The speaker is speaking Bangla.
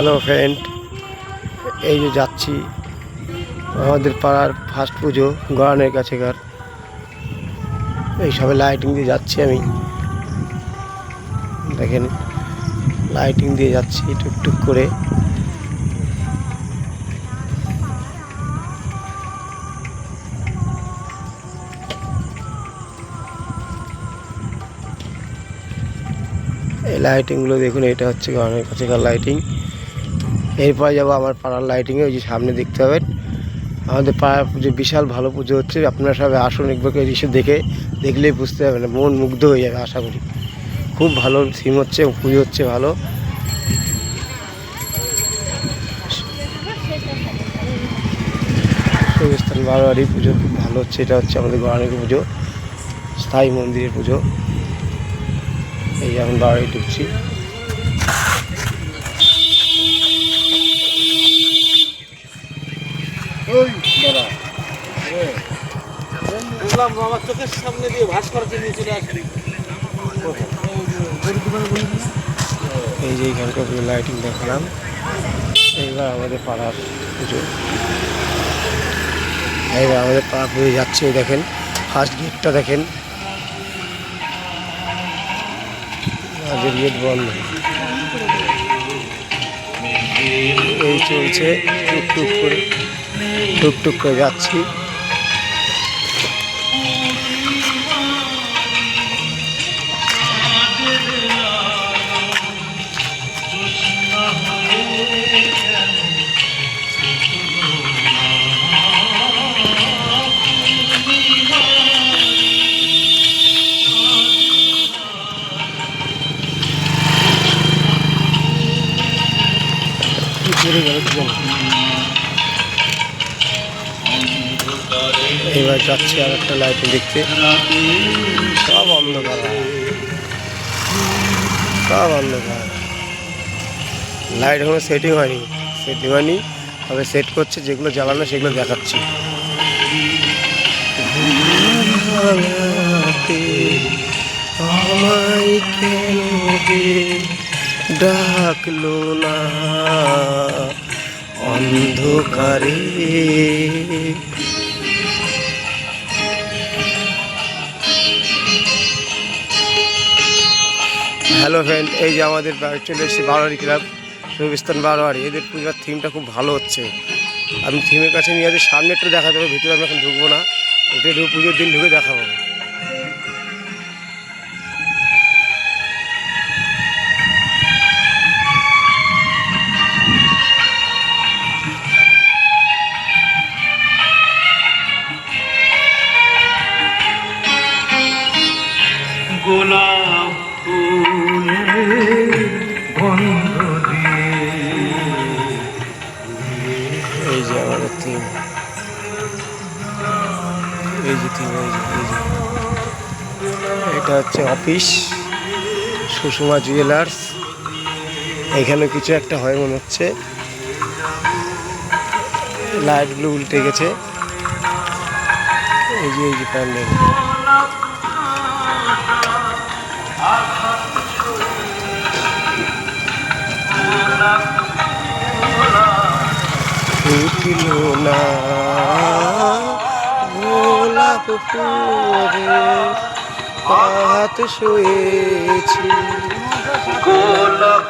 হ্যালো ফ্রেন্ড, এই যে যাচ্ছি আমাদের পাড়ার ফার্স্ট পুজো গড়ানের কাছেকার। এই সবে লাইটিং দিয়ে যাচ্ছি আমি, দেখেন লাইটিং দিয়ে যাচ্ছি টুকটুক করে। এই লাইটিংগুলো দেখুন, এটা হচ্ছে গড়ানের কাছেকার লাইটিং। এরপরে যাবো আমার পাড়ার লাইটিংয়ে, ওই যে সামনে দেখতে পাবেন। আমাদের পাড়ার পুজো বিশাল ভালো পুজো হচ্ছে, আপনারা সবাই আসুন, একবার এসে দেখলেই বুঝতে পারবেন, মন মুগ্ধ হয়ে যাবে আশা করি। খুব ভালো থিম হচ্ছে, পুজো হচ্ছে ভালো। শৈবস্থান বারোয়ারি পুজো খুব ভালো হচ্ছে। এটা হচ্ছে আমাদের গড়ানের পুজো, স্থায়ী মন্দিরের পুজো। এই এখন বারোয়ারি ঢুকছি। আমার চোখের সামনে দিয়ে ভাস্কর নিয়ে চলে আসবে। এই যে এইখানকার পুজো লাইটিং দেখালাম। এইবার আমাদের পাড়ার পুজো, এইবার আমাদের পাড়া পুজো যাচ্ছে। দেখেন ফার্স্ট গেটটা দেখেন, আমাদের গেট বন্ধ। এই চলছে টুকটুক করে যাচ্ছি। এবার যাচ্ছি আর একটা লাইট দেখতে, সব অন্ধকার, লাইট এখনো সেটিং হয়নি, তবে সেট করছে, যেগুলো জ্বালানো সেগুলো দেখাচ্ছি। আমায় কেন ডাকলো না অন্ধকারে। হ্যালো ফ্রেন্ড, এই যে আমাদের চলে এসেছি বারোয়ারি ক্লাব, শৈবস্থান বারোয়ারি। এদের পূজার থিমটা খুব ভালো হচ্ছে। আমি থিমের কাছে নিয়ে যাচ্ছি, সামনে একটু দেখা যাবে, ভিতরে আমি এখন ঢুকবো না, একটু পুজোর দিন ঢুকে দেখাবো। গোলাপ ফুলের গন্ধ দিয়ে, এই যে আমাদের থিম, এই যে এটা হচ্ছে অফিস সুষমা জুয়েলার্স। এখানে কিছু একটা হয় মনে হচ্ছে, লাইটগুলো উল্টে গেছে। এই যে প্যান্ডেল, ফুটল না গোলাপ ফুলে হাত শুয়েছি, গোলাপ